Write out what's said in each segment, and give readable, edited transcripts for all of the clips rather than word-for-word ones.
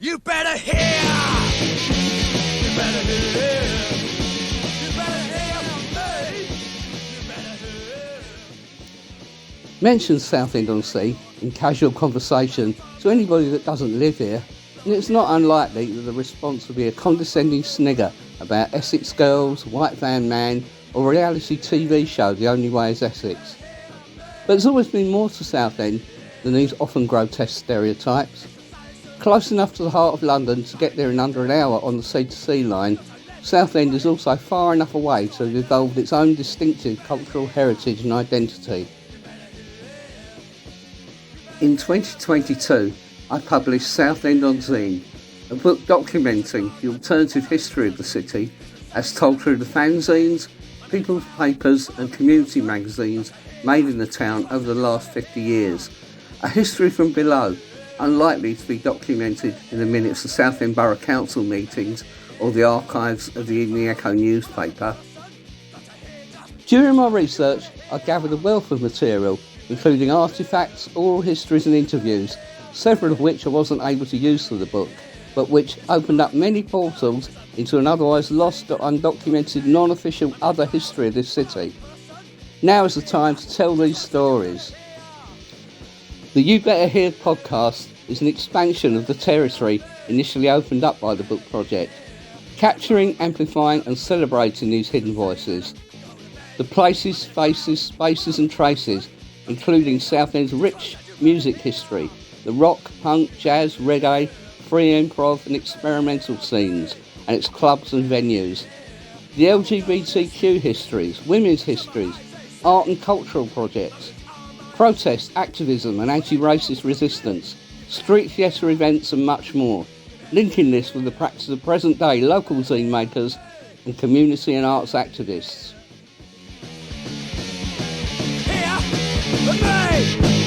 You better hear! You better hear! You better hear from me! You better hear! Mention Southend-on-Sea in casual conversation to anybody that doesn't live here, and it's not unlikely that the response will be a condescending snigger about Essex girls, white van man, or reality TV show The Only Way is Essex. But there's always been more to Southend than these often grotesque stereotypes. Close enough to the heart of London to get there in under an hour on the sea-to-sea line, Southend is also far enough away to have evolved its own distinctive cultural heritage and identity. In 2022, I published Southend on Zine, a book documenting the alternative history of the city as told through the fanzines, people's papers and community magazines made in the town over the last 50 years. A history from below, unlikely to be documented in the minutes of Southend Borough Council meetings or the archives of the Evening Echo newspaper. During my research, I gathered a wealth of material, including artefacts, oral histories and interviews, several of which I wasn't able to use for the book, but which opened up many portals into an otherwise lost or undocumented non-official other history of this city. Now is the time to tell these stories. The You Better Hear podcast is an expansion of the territory initially opened up by the book project, capturing, amplifying and celebrating these hidden voices. The places, faces, spaces and traces, including Southend's rich music history, the rock, punk, jazz, reggae, free improv and experimental scenes, and its clubs and venues. The LGBTQ histories, women's histories, art and cultural projects, protest, activism and anti-racist resistance, street theatre events and much more, linking this with the practice of present-day local zine makers and community and arts activists. Hear from me!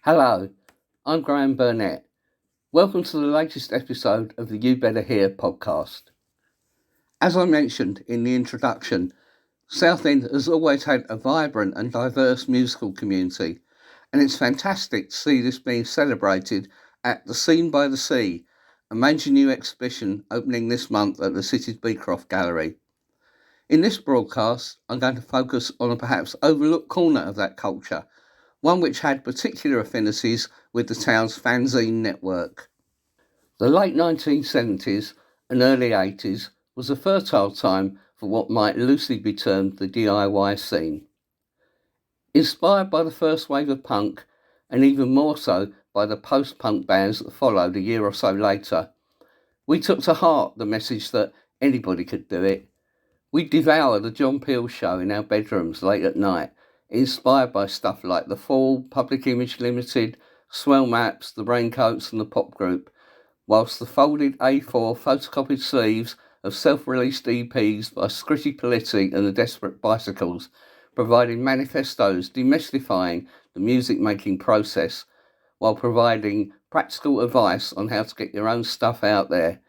Hello, I'm Graham Burnett. Welcome to the latest episode of the You Better Hear podcast. As I mentioned in the introduction, Southend has always had a vibrant and diverse musical community, and it's fantastic to see this being celebrated at the Scene by the Sea, a major new exhibition opening this month at the city's Beecroft Gallery. In this broadcast, I'm going to focus on a perhaps overlooked corner of that culture, one which had particular affinities with the town's fanzine network. The late 1970s and early 80s was a fertile time for what might loosely be termed the DIY scene. Inspired by the first wave of punk, and even more so by the post-punk bands that followed a year or so later, we took to heart the message that anybody could do it. We devoured the John Peel show in our bedrooms late at night, inspired by stuff like The Fall, Public Image Limited, Swell Maps, The Raincoats and the Pop Group, whilst the folded A4 photocopied sleeves of self-released EPs by Scritti Politti and the Desperate Bicycles, providing manifestos demystifying the music-making process, while providing practical advice on how to get your own stuff out there.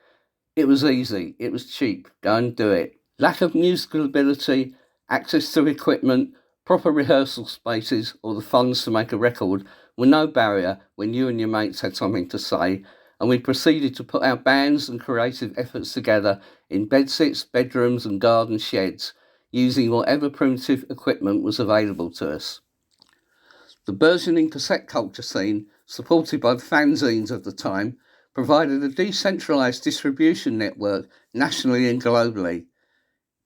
It was easy, it was cheap, go and do it. Lack of musical ability, access to equipment, proper rehearsal spaces or the funds to make a record were no barrier when you and your mates had something to say, and we proceeded to put our bands and creative efforts together in bedsits, bedrooms and garden sheds, using whatever primitive equipment was available to us. The burgeoning cassette culture scene, supported by the fanzines of the time, provided a decentralised distribution network nationally and globally.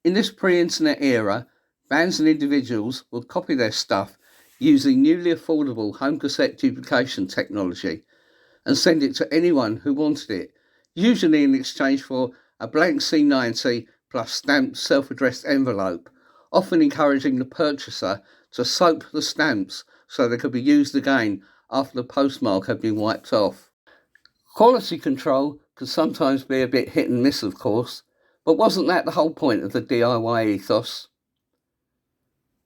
In this pre-internet era, bands and individuals would copy their stuff using newly affordable home cassette duplication technology and send it to anyone who wanted it, usually in exchange for a blank C90 plus stamped self-addressed envelope, often encouraging the purchaser to soap the stamps so they could be used again after the postmark had been wiped off. Quality control could sometimes be a bit hit and miss, of course, but wasn't that the whole point of the DIY ethos?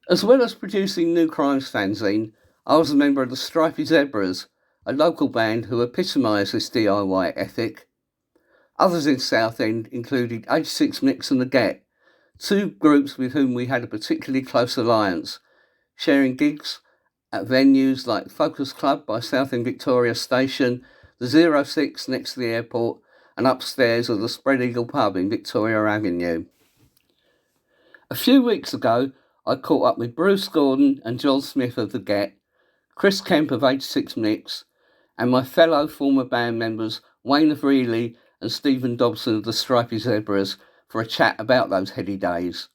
As well as producing New Crimes fanzine, I was a member of the Stripey Zebras, a local band who epitomised this DIY ethic. Others in Southend included 86 Mix and the Get, two groups with whom we had a particularly close alliance, sharing gigs at venues like Focus Club by Southend Victoria Station, the 06 next to the airport, and upstairs of the Spread Eagle pub in Victoria Avenue. A few weeks ago, I caught up with Bruce Gordon and John Smith of the Get, Chris Kemp of 86 Mix, and my fellow former band members Wayne of Reilly and Stephen Dobson of the Stripey Zebras for a chat about those heady days.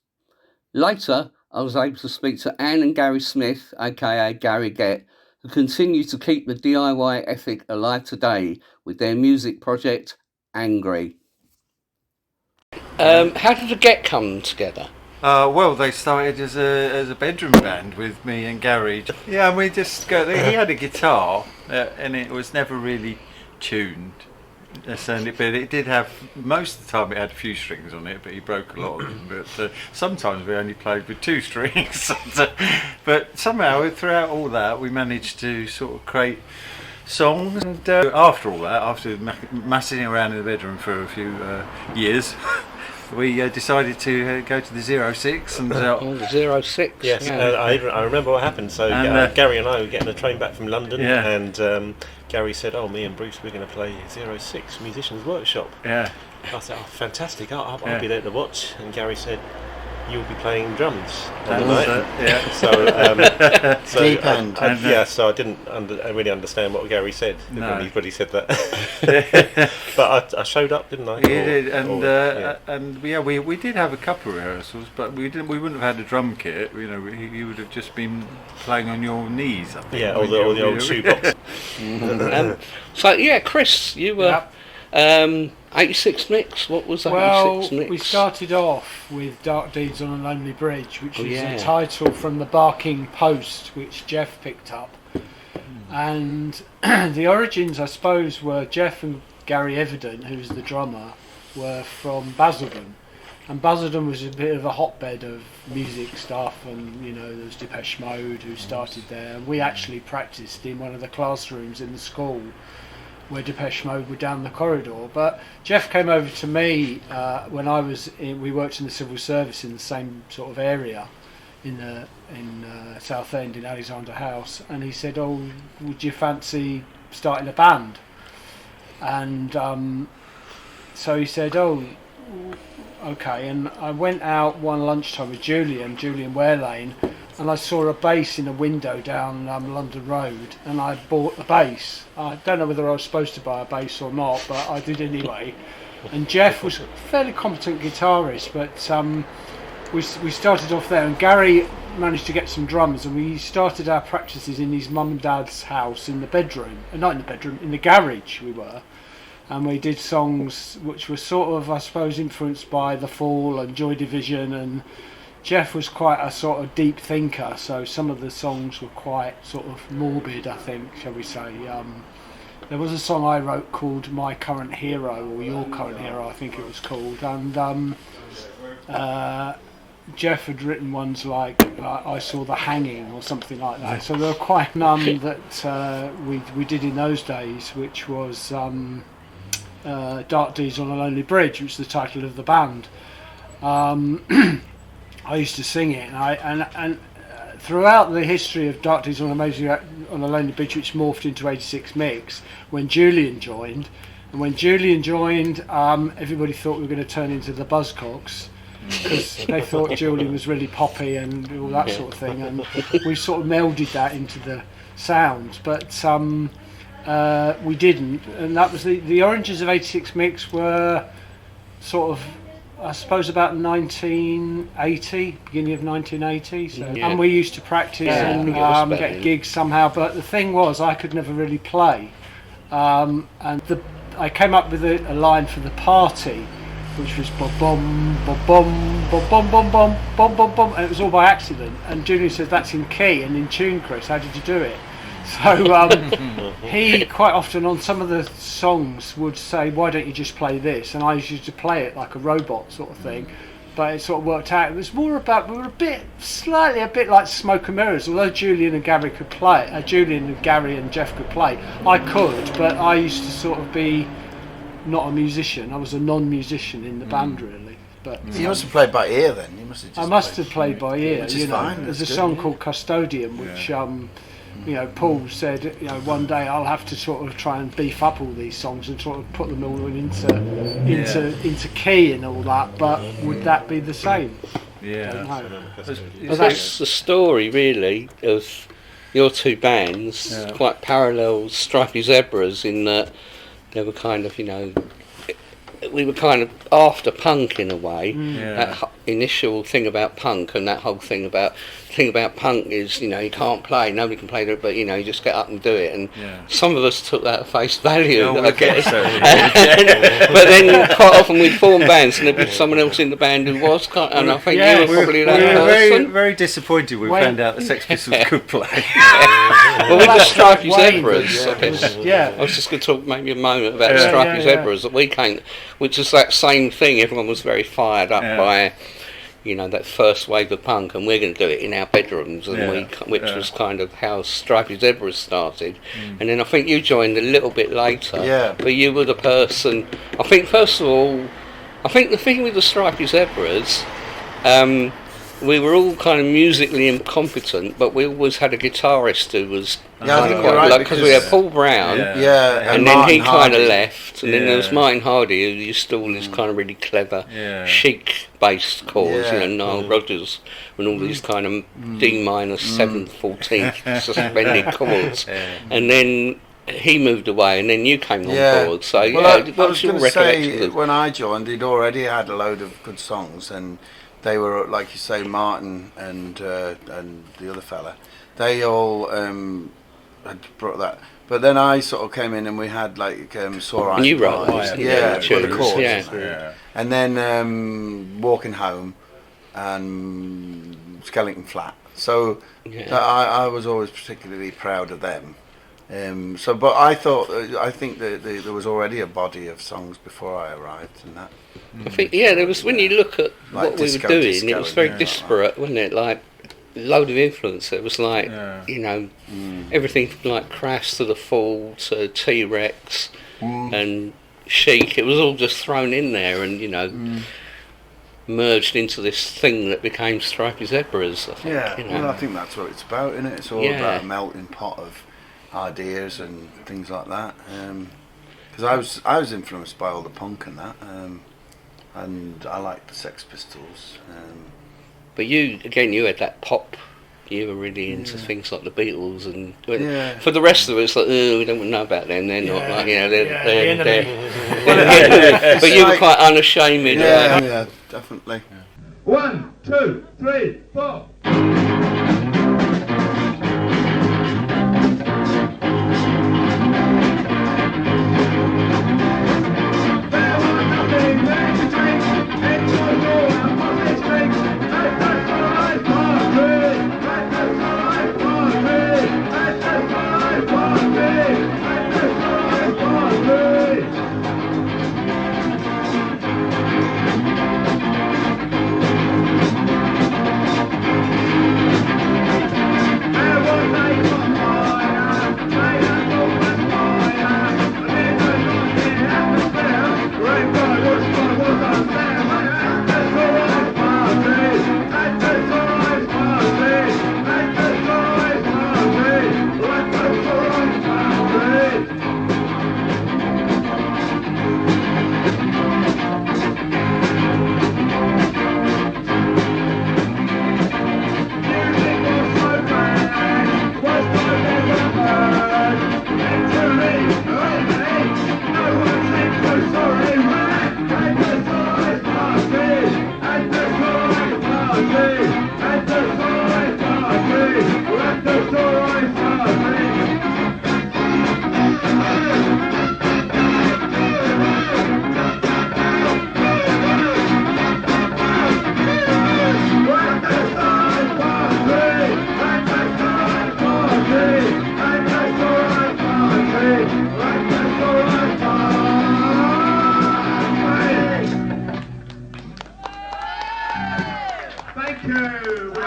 Later, I was able to speak to Anne and Gary Smith, aka Gary Get, who continue to keep the DIY ethic alive today with their music project, ANGRY. How did the Get come together? Well, they started as a bedroom band with me and Gary. Yeah, we just got. He had a guitar, and it was never really tuned. But it did have, most of the time it had a few strings on it, but he broke a lot of them. But sometimes we only played with two strings. But somehow throughout all that we managed to sort of create songs. And after all that, after messing around in the bedroom for a few years, we decided to go to the 06 and the 06. Yes, yeah. I remember what happened. So Gary and I were getting a train back from London, and Gary said, "Oh, me and Bruce, we're going to play 06 Musicians Workshop." Yeah. I said, "Oh, fantastic! I'll be there to watch." And Gary said, "You'll be playing drums on the night." Yeah. So deep end. So I didn't really understand what Gary said when he said that. But I showed up, didn't I? You did, and we did have a couple of rehearsals, but we wouldn't have had a drum kit. You know, you would have just been playing on your knees. I think, or the old shoebox. So Chris, you were. Yep. 86 Mix, what was 86 Well, Mix? we started off with Dark Deeds on a Lonely Bridge, which was a title from the Barking Post, which Jeff picked up. And the origins, I suppose, were Jeff and Gary Evident, who's the drummer, were from Basildon. And Basildon was a bit of a hotbed of music stuff, and there was Depeche Mode who started there. And we actually practiced in one of the classrooms in the school where Depeche Mode were down the corridor. But Jeff came over to me when we worked in the civil service in the same sort of area in Southend in Alexander House, and he said, "Oh, would you fancy starting a band?" And so he said, "Oh, okay." And I went out one lunchtime with Julian Warelane, and I saw a bass in a window down London Road, and I bought the bass. I don't know whether I was supposed to buy a bass or not, but I did anyway. And Jeff was a fairly competent guitarist, but we started off there, and Gary managed to get some drums, and we started our practices in his mum and dad's house in the bedroom, not in the bedroom, in the garage we were. And we did songs which were sort of, I suppose, influenced by The Fall and Joy Division, and Jeff was quite a sort of deep thinker, so some of the songs were quite sort of morbid, I think, shall we say. There was a song I wrote called My Current Hero, or Your Current Hero, I think it was called, and Jeff had written ones like I Saw the Hanging or something like that. So there were quite none that we did in those days, which was Dark Deeds on a Lonely Bridge, which is the title of the band. I used to sing it, and throughout the history of Dark Deeds on a Lonely Bridge, which morphed into 86 Mix, when Julian joined, And when Julian joined, everybody thought we were going to turn into the Buzzcocks, because they thought Julian was really poppy and all that sort of thing, and we sort of melded that into the sound, but we didn't. And that was the Oranges of '86 mix were sort of, I suppose, about 1980, beginning of 1980. So, and we used to practice and get gigs somehow. But the thing was, I could never really play, and I came up with a line for the party, which was bum bum bum bum bum bum bum bum bum bum bum, and it was all by accident. And Julian said, "That's in key and in tune, Chris. How did you do it?" So he quite often on some of the songs would say, "Why don't you just play this?" And I used to play it like a robot sort of thing. But it sort of worked out. It was more about, we were a bit like Smoke and Mirrors. Although Julian and Gary could play, Julian and Gary and Jeff could play, I could, but I used to sort of be not a musician. I was a non-musician in the band, really. But you must have played by ear then. You must have just I must have played by ear. Which is fine. There's a song called Custodian, which Paul said, one day I'll have to sort of try and beef up all these songs and sort of put them all into key and all that. But would that be the same? Yeah. Well, that's the story, really, of your two bands. Quite parallel Stripey Zebras in that they were kind of, we were kind of after punk in a way. That initial thing about punk, and that whole thing about punk is, you can't play, nobody can play it, but you just get up and do it. And some of us took that at face value, I guess. But then quite often we'd form bands and there'd be someone else in the band who was and I think you were probably that person. Very, very disappointed we found out the Sex Pistols could play. Well, with the Stripey Zebras, I guess. I was just going to talk maybe a moment about the Stripey Zebras that we came, which is that same thing. Everyone was very fired up by, that first wave of punk, and we're going to do it in our bedrooms, and which was kind of how Stripey Zebras started. And then I think you joined a little bit later, but you were the person. I think first of all, the thing with the Stripey Zebras, we were all kind of musically incompetent, but we always had a guitarist who was kind of quite because we had Paul Brown, and then he kind of left, and then there was Martin Hardy, who used all his kind of really clever chic-based chords, Nile Rodgers, and all these kind of D minor 7th, 14th suspended chords, and then he moved away, and then you came on board. So I was going to say, when I joined, he'd already had a load of good songs, and they were, like you say, Martin and the other fella. They all had brought that. But then I sort of came in and we had like Sore Eyes. You wrote the chords. And then Walking Home and Skeleton Flat. So I was always particularly proud of them. But I think that there was already a body of songs before I arrived, and that. I think there was, when you look at like what we were doing, it was very disparate, wasn't it? Like a load of influence. It was like everything from like Crash to The Fall to T-Rex and Chic. It was all just thrown in there, and merged into this thing that became Stripey Zebras. I think, well, I think that's what it's about, isn't it? It's all about a melting pot of ideas and things like that. Because I was influenced by all the punk and that, and I liked the Sex Pistols. But you had that pop. You were really into things like the Beatles, and for the rest of us, like, we don't know about them. They're not like they're but you were quite unashamed. Yeah, definitely. 1, 2, 3, 4.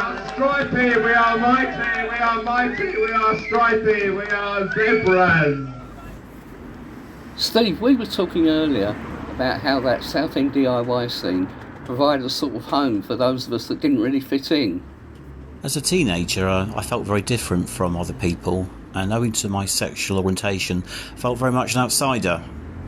are Stripey, we are mighty, we are mighty, we are Stripey, we are Zebras. Steve, we were talking earlier about how that Southend DIY scene provided a sort of home for those of us that didn't really fit in. As a teenager, I felt very different from other people, and owing to my sexual orientation, felt very much an outsider.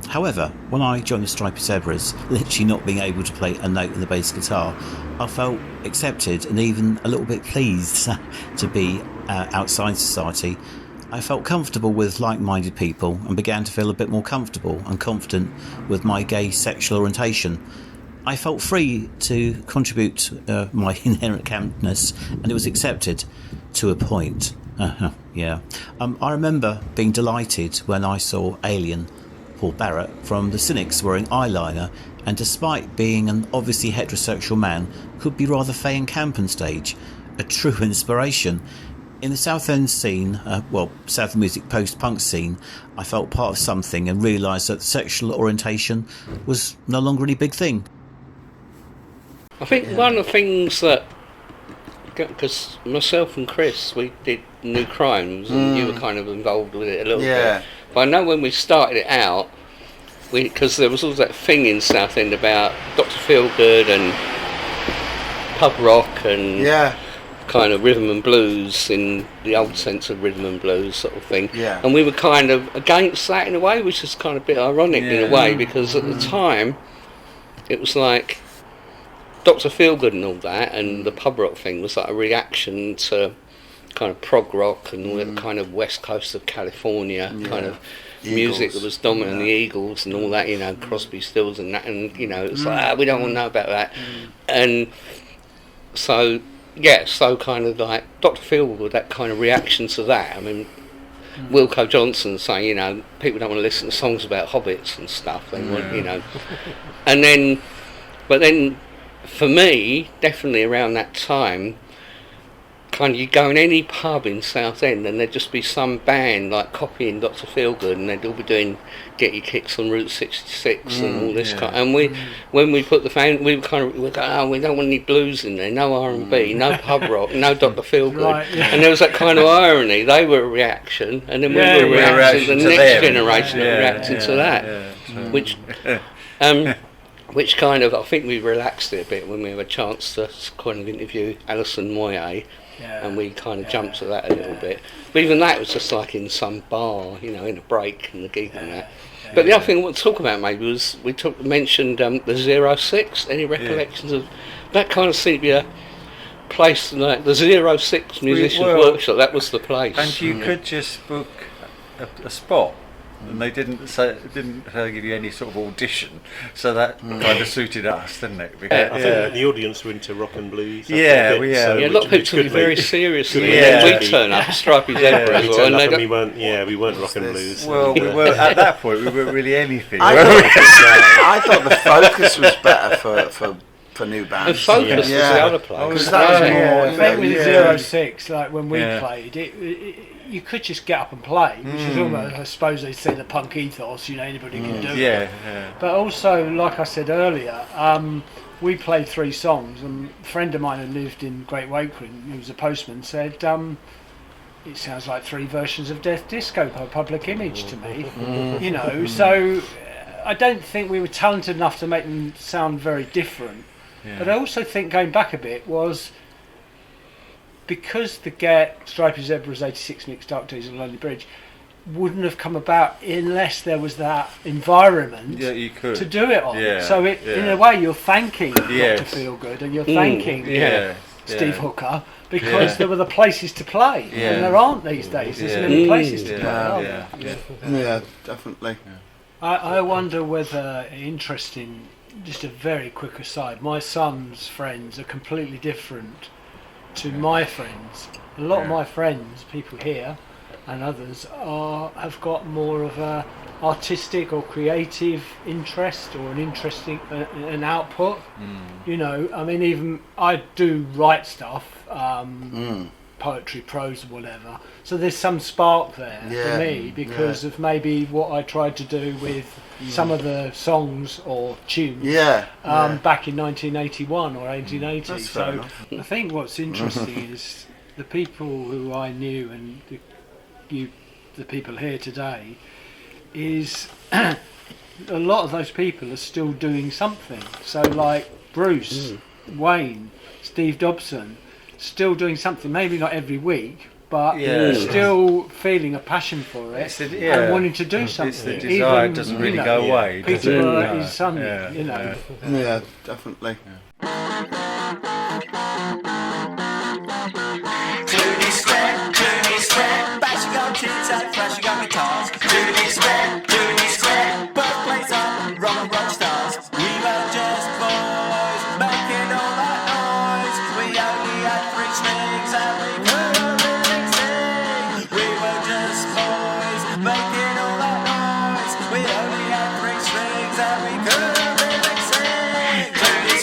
However, when I joined the Stripey Zebras, literally not being able to play a note on the bass guitar, I felt accepted and even a little bit pleased to be outside society. I felt comfortable with like-minded people and began to feel a bit more comfortable and confident with my gay sexual orientation. I felt free to contribute my inherent campness, and it was accepted to a point. I remember being delighted when I saw Alien Paul Barrett from the Cynics wearing eyeliner, and despite being an obviously heterosexual man, could be rather fey and camp on stage. A true inspiration. In the Southend scene, Southend music post-punk scene, I felt part of something and realised that sexual orientation was no longer any big thing. I think one of the things that, because myself and Chris, we did New Crimes, and you were kind of involved with it a little bit. But I know when we started it out, because there was all that thing in Southend about Dr. Feelgood and pub rock and kind of rhythm and blues in the old sense of rhythm and blues sort of thing. And we were kind of against that in a way, which is kind of a bit ironic in a way, because at the time it was like Dr. Feelgood and all that, and the pub rock thing was like a reaction to kind of prog rock and all that kind of west coast of California kind of music that was dominant, the Eagles and all that, you know, Crosby, Stills and that, and you know, it's like we don't want to know about that. And so kind of like Dr. Feelgood, that kind of reaction to that. I mean, Wilco Johnson saying, you know, people don't want to listen to songs about hobbits and stuff. They want, you know, but then. For me, definitely around that time, kind of you go in any pub in Southend and there'd just be some band like copying Dr. Feelgood, and they'd all be doing Get Your Kicks on Route 66 and all this kind. And when we put the fan, we go, oh, we don't want any blues in there, no R&B, no pub rock, no Dr. Feelgood. And there was that kind of irony. They were a reaction, and then we were reacting. The next generation were reacting to that, which kind of, I think we relaxed it a bit when we had a chance to kind of interview Alison Moyet, and we kind of jumped to that a little bit. But even that was just like in some bar, you know, in a break and the gig and that. But the other thing I want to talk about maybe was mentioned the 06. Any recollections of that? Kind of seemed to be a place like the 06 Musicians Workshop. That was the place. And you could just book a spot. And they didn't give you any sort of audition, so that kind of suited us, didn't it? Because, I think that the audience were into rock and blues. A lot of people took it very seriously. We turn up, Stripey Zebras, we weren't rock and blues. Well, we were at that point. We weren't really anything. I thought the focus was better for new bands. The focus was the other place. Because that was more. I think with 06, like when we played, you could just get up and play, which is almost, I suppose they say, the punk ethos, you know, anybody can do it. But also, like I said earlier, we played 3 songs, and a friend of mine who lived in Great Wakering, who was a postman, said, it sounds like 3 versions of Death Disco by Public Image to me, you know, so I don't think we were talented enough to make them sound very different. But I also think, going back a bit, was because the Get, Stripey Zebras 86 Mix, Dark Diesel, Lonely Bridge wouldn't have come about unless there was that environment to do it on. So in a way you're thanking Dr. Feelgood and you're thanking Steve Hooker, because there were the places to play, and there aren't these days. There's many places to play. Yeah, definitely. I wonder whether, interesting, just a very quick aside, my son's friends are completely different to my friends. A lot of my friends, people here and others, have got more of a artistic or creative interest, or an output. You know, I mean, even I do write stuff, poetry, prose, or whatever. So there's some spark there for me because of maybe what I tried to do with some of the songs or tunes back in 1981 or 1880. That's fair enough. I think what's interesting is the people who I knew and the people here today is a lot of those people are still doing something. So like Bruce, Wayne, Steve Dobson, still doing something, maybe not every week, but still feeling a passion for it and wanting to do something. It's the desire doesn't really go away. Peter his son, you know. Yeah, definitely. Clooney Square, bashing on kids and crashing on guitars. Clooney Square, birthplace of rock and roll stars. We were just boys, making all that noise. We only had 3 strings and we couldn't really sing. We were just boys, making all that noise. We only had 3 strings and we couldn't really sing. Clooney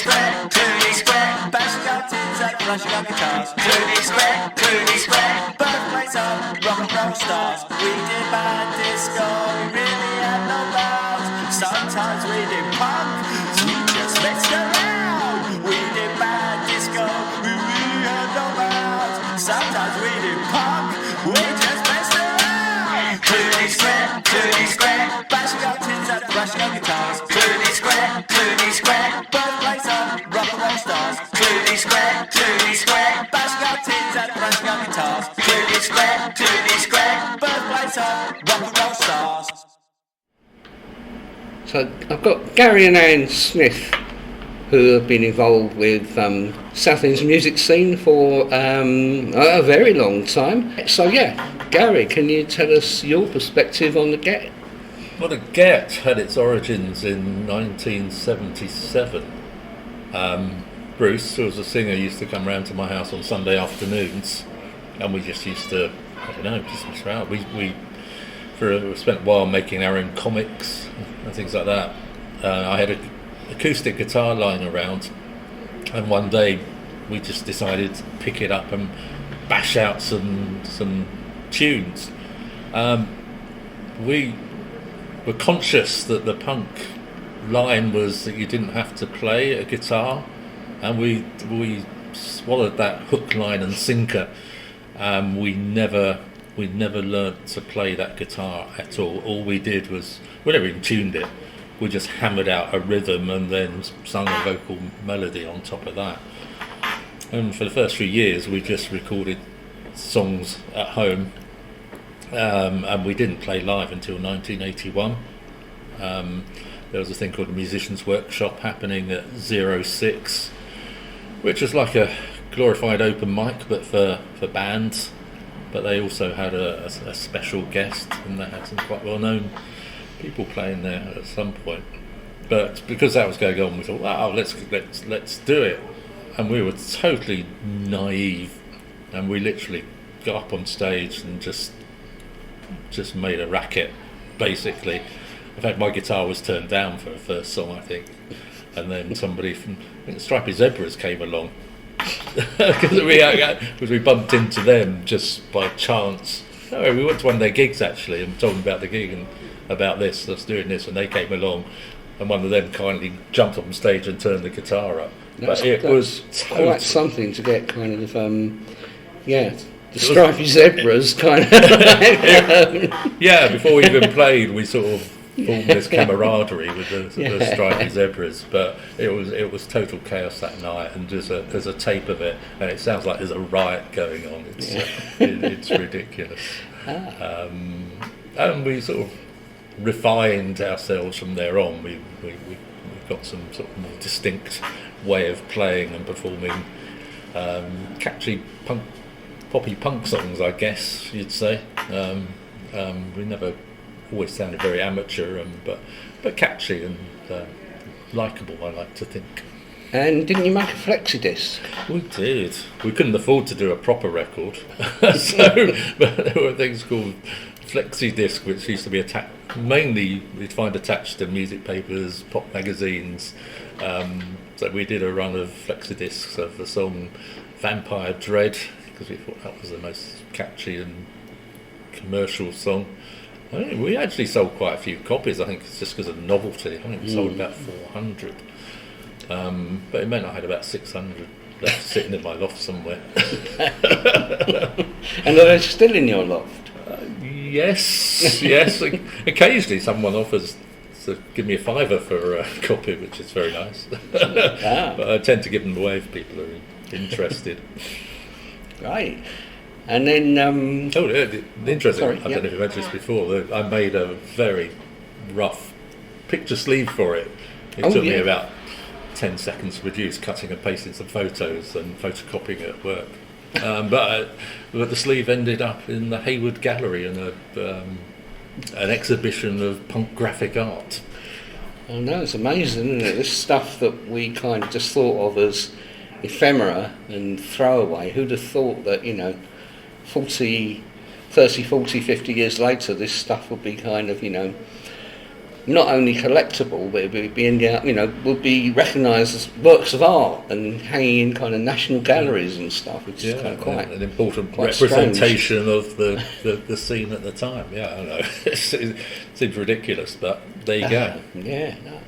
Square, bashing on kids and crashing on guitars. Clooney Square, birthplace of rock and roll stars. We did bad disco, we really had no bounds. Sometimes we did punk, we just messed around. We did bad disco, we really had no bounds. Sometimes we did punk, we just messed around. Clooney Square, bashing out tins and thrashing out guitars. Clooney Square, birthplace of rock and roll stars. Clooney Square, bashing out tins and thrashing out guitars. Clooney Square, birthplace of rock and roll stars. So I've got Gary and Ann Smith, who have been involved with Southend's music scene for a very long time. So yeah, Gary, can you tell us your perspective on the Get? Well, the Get had its origins in 1977. Bruce, who was a singer, used to come round to my house on Sunday afternoons, and we just used to, I don't know, just mess around. We spent a while making our own comics and things like that. I had an acoustic guitar lying around, and one day we just decided to pick it up and bash out some tunes. We were conscious that the punk line was that you didn't have to play a guitar, and we swallowed that hook, line and sinker. We never learnt to play that guitar at all. All we did was, we never even tuned it, we just hammered out a rhythm and then sung a vocal melody on top of that. And for the first few years we just recorded songs at home, and we didn't play live until 1981. There was a thing called a musicians workshop happening at 06, which was like a glorified open mic but for bands, but they also had a special guest, and they had some quite well known people playing there at some point. But because that was going on, we thought, wow, let's do it. And we were totally naive, and we literally got up on stage and just made a racket, basically. In fact, my guitar was turned down for the first song, I think, and then somebody from Stripey Zebras came along because we bumped into them just by chance. No, we went to one of their gigs actually and told them about the gig and about us doing this, and they came along, and one of them kindly jumped on stage and turned the guitar up. But it was quite something to get kind of the Stripey Zebras kind of. Yeah, before we even played, we sort of formed this camaraderie with the Stripey Zebras, but it was total chaos that night, and there's a tape of it, and it sounds like there's a riot going on. It's ridiculous. And we sort of refined ourselves from there on. We got some sort of more distinct way of playing and performing catchy poppy punk songs, I guess you'd say. We never always sounded very amateur, but catchy and likeable, I like to think. And didn't you make a flexi disc? We did. We couldn't afford to do a proper record, so but there were things called flexi disc, which used to be attached. Mainly, we'd find attached to music papers, pop magazines. So we did a run of flexi discs of the song "Vampire Dread," because we thought that was the most catchy and commercial song. I think we actually sold quite a few copies. I think it's just because of the novelty. I think we sold about 400, but it meant I had about 600 left sitting in my loft somewhere. And are they still in your loft? Yes. Occasionally someone offers to give me a $5 for a copy, which is very nice. But I tend to give them away if people are interested. Right. And then... the interesting, sorry, I don't know if you mentioned this before, I made a very rough picture sleeve for it. It took me about 10 seconds to produce, cutting and pasting some photos and photocopying it at work. But the sleeve ended up in the Hayward Gallery in an exhibition of punk graphic art. Oh no, it's amazing, isn't it? This stuff that we kind of just thought of as ephemera and throwaway. Who'd have thought that, 30, 40, 50 years later, this stuff would be kind of, not only collectible, but it would be would be recognised as works of art and hanging in kind of national galleries and stuff, which is kind of quite an important quite representation strange. of the scene at the time. Yeah, I know. It seems ridiculous, but there you go. Yeah. No.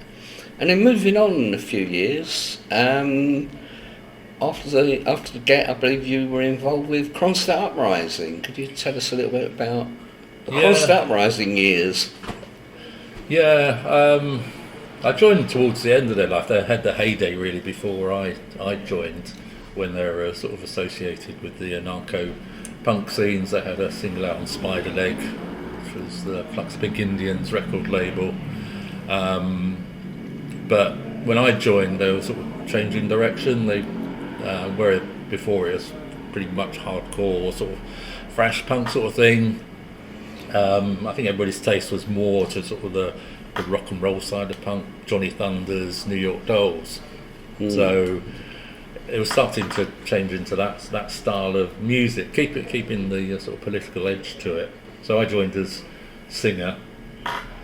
And then moving on a few years, after the Get, I believe you were involved with Kronstadt Uprising. Could you tell us a little bit about the Kronstadt Uprising years? Yeah, I joined towards the end of their life. They had the heyday really before I joined, when they were sort of associated with the anarcho-punk scenes. They had a single out on Spider Leg, which was the Flux Pink Indians record label. But when I joined, they were sort of changing direction. They where before it was pretty much hardcore, sort of thrash punk sort of thing. I think everybody's taste was more to sort of the rock and roll side of punk, Johnny Thunders, New York Dolls. So it was starting to change into that style of music, keeping the sort of political edge to it. So I joined as singer,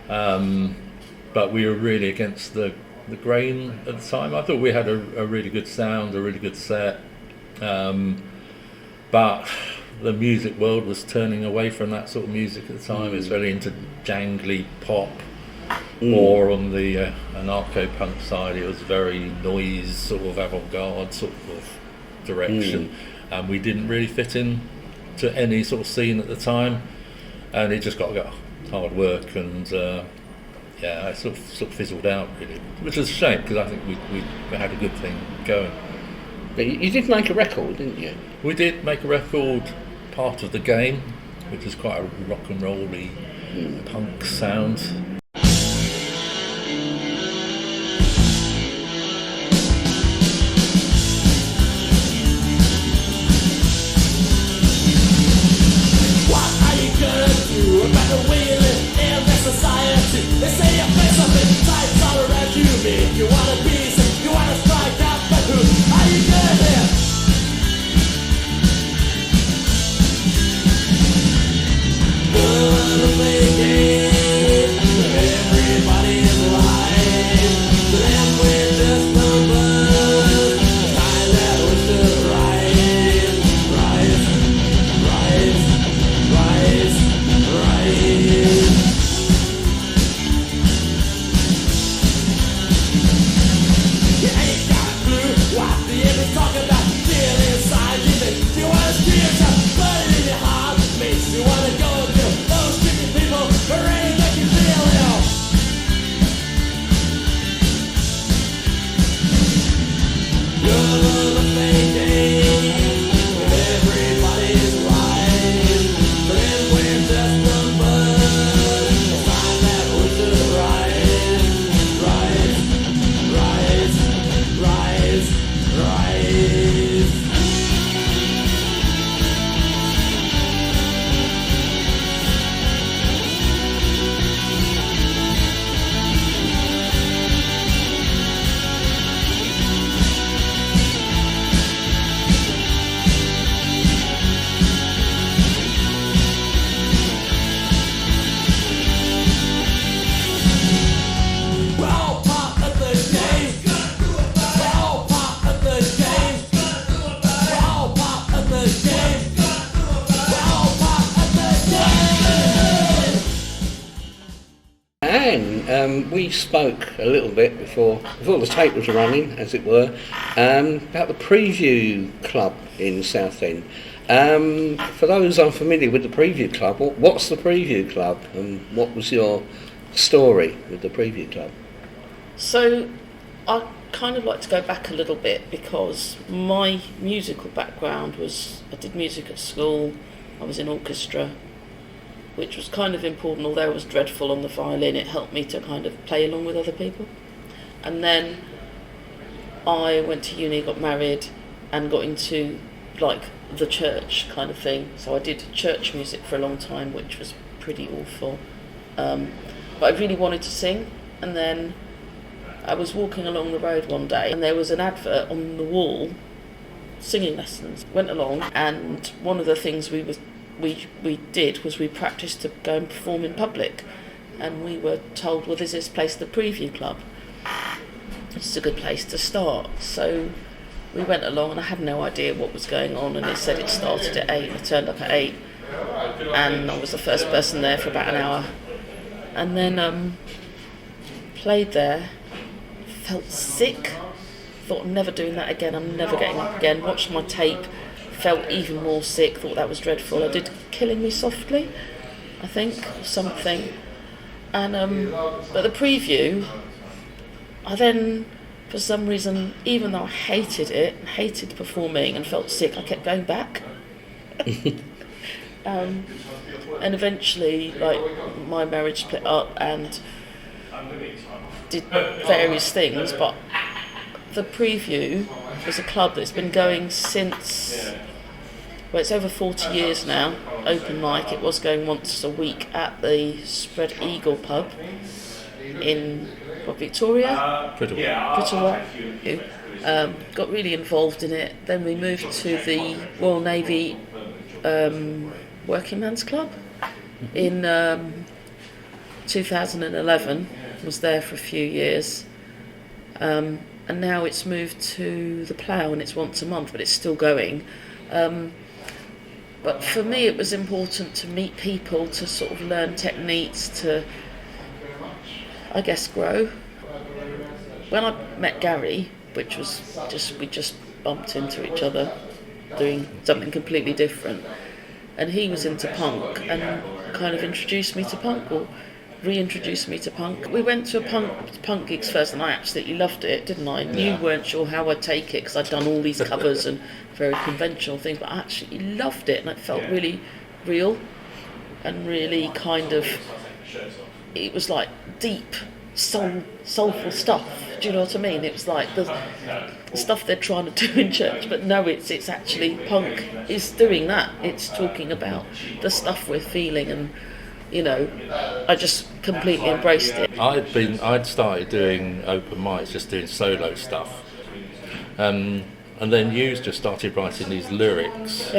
but we were really against the grain at the time. I thought we had a really good sound, a really good set, but the music world was turning away from that sort of music at the time. It was very into jangly pop, or on the anarcho-punk side it was very noise, sort of avant-garde sort of direction, and we didn't really fit in to any sort of scene at the time, and it just got hard work, and it sort of fizzled out really, which is a shame, because I think we had a good thing going. But you did make a record, didn't you? We did make a record, Part of the Game, which is quite a rock and roll-y punk sound. What are you gonna do about the way you live in this society? They say you play something tight all around you, man. You wanna be some, you wanna strike out, but who are you gonna live? Gonna play a game where everybody is lying. To them we're just numbers, the kind that wish to rise, rise, rise, rise, rise. You ain't got a clue what the enemy's talking about. Feel inside you, man. You wanna scream yourself, put it in your heart. Makes you wanna go to those stupid people who really make you feel ill. Gonna play games where everybody's lying. But then we're just numbers, a sign that we should rise, rise, rise, rise, rise. we spoke a little bit before the tape was running, as it were, about the Preview Club in Southend. For those unfamiliar with the Preview Club, what's the Preview Club, and what was your story with the Preview Club? So I kind of like to go back a little bit, because my musical background was, I did music at school, I was in orchestra, which was kind of important. Although I was dreadful on the violin, it helped me to kind of play along with other people. And then I went to uni, got married, and got into like the church kind of thing. So I did church music for a long time, which was pretty awful. But I really wanted to sing, and then I was walking along the road one day and there was an advert on the wall, singing lessons. Went along, and one of the things we did was we practised to go and perform in public, and we were told, well, there's this place, the Preview Club. It's a good place to start. So we went along, and I had no idea what was going on, and it said it started at 8. I turned up at 8, and I was the first person there for about an hour, and then played there. Felt sick, thought I'm never doing that again, I'm never getting up again. Watched my tape, felt even more sick, thought that was dreadful. I did Killing Me Softly, I think, or something. And but the Preview, I then, for some reason, even though I hated it, hated performing and felt sick, I kept going back. And eventually, like, my marriage split up and did various things, but the Preview was a club that's been going since, well, it's over 40 years now, open mic. It was going once a week at the Spread Eagle pub in Victoria. Prittlewell. Got really involved in it. Then we moved to the Royal Navy Working Men's Club in 2011. Was there for a few years, and now it's moved to the Plough, and it's once a month, but it's still going. But for me, it was important to meet people, to sort of learn techniques, to, I guess, grow. When I met Gary, which was we just bumped into each other doing something completely different, and he was into punk and kind of introduced me to punk, or reintroduced me to punk. We went to punk gigs first, and I absolutely loved it, didn't I? And you weren't sure how I'd take it, because I'd done all these covers and very conventional things, but I actually loved it, and it felt really real and really kind of, it was like deep, soulful stuff. Do you know what I mean? It was like the stuff they're trying to do in church, but no, it's actually, punk is doing that. It's talking about the stuff we're feeling, and you know, I just completely embraced it. I'd started doing open mics, just doing solo stuff, and then you just started writing these lyrics,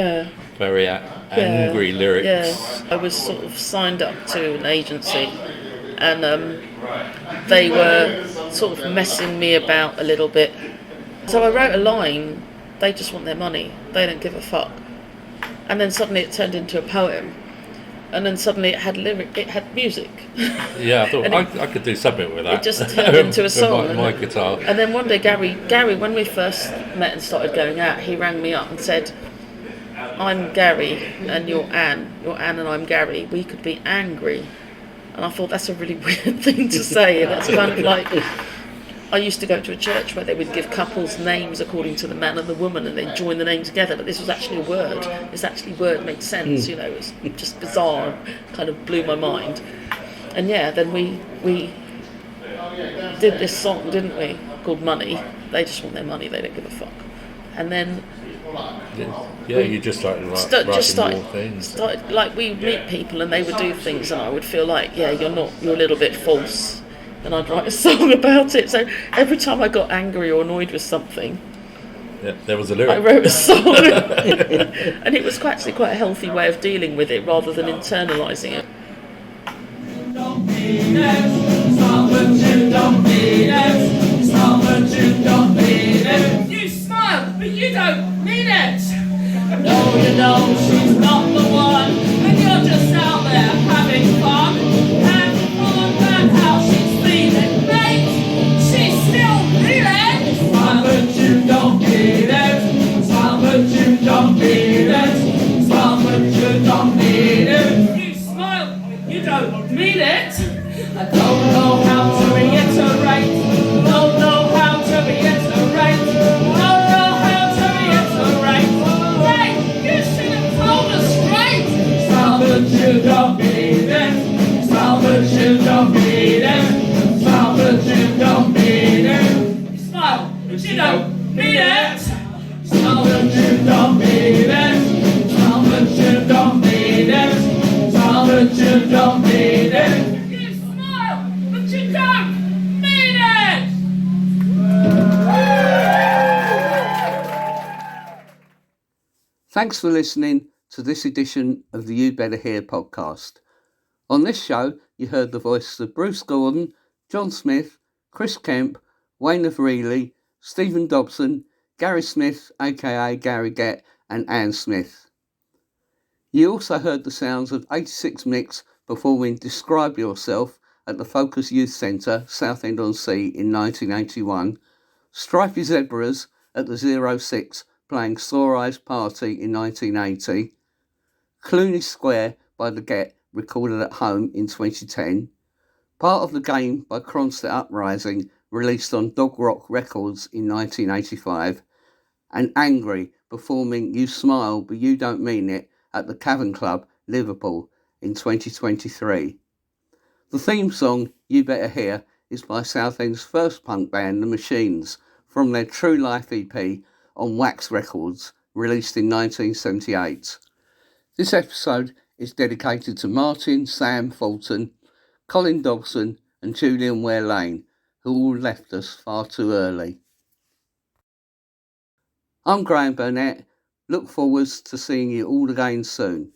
very angry lyrics. Yeah, I was sort of signed up to an agency, and they were sort of messing me about a little bit. So I wrote a line, they just want their money, they don't give a fuck. And then suddenly it turned into a poem. And then suddenly it had music. Yeah, I thought I could do something with that. It just turned into a song. my guitar. And then one day Gary, when we first met and started going out, he rang me up and said, I'm Gary and you're Anne. You're Anne and I'm Gary. We could be angry. And I thought, that's a really weird thing to say. And that's kind of like, I used to go to a church where they would give couples names according to the man and the woman, and they'd join the name together, but this was actually a word. This actually word made sense, you know, it was just bizarre, kind of blew my mind. And yeah, then we did this song, didn't we, called Money. They just want their money, they don't give a fuck. And then you just started writing more things. Like, we meet people and they would do things, and I would feel like, yeah, you're a little bit false. And I'd write a song about it. So every time I got angry or annoyed with something, there was a lyric. I wrote a song. And it was actually quite a healthy way of dealing with it, rather than internalising it. You smile, but you don't mean it. No, you know she's not the one, and you're just out there having fun. And fun and how she's feeling. you don't mean it. Tell that you don't mean it. Tell that you don't mean it. Tell that you don't mean it. You smile, but you don't mean it. Thanks for listening to this edition of the You Better Hear podcast. On this show, you heard the voices of Bruce Gordon, John Smith, Chris Kemp, Wayne of Reilly, Stephen Dobson, Gary Smith, aka Gary Gett, and Anne Smith. You also heard the sounds of 86 Mix performing Describe Yourself at the Focus Youth Centre, Southend-on-Sea in 1981, Stripey Zebras at the 06 playing Sore Eyes Party in 1980, Clooney Square by The Get recorded at home in 2010, Part of the Game by Kronstadt Uprising released on Dog Rock Records in 1985, and Angry performing You Smile But You Don't Mean It at the Cavern Club, Liverpool in 2023. The theme song You Better Hear is by Southend's first punk band, The Machines, from their True Life EP on Wax Records, released in 1978. This episode is dedicated to Martin, Sam Fulton, Colin Dodson and Julian Ware Lane, who all left us far too early. I'm Graham Burnett. Look forward to seeing you all again soon.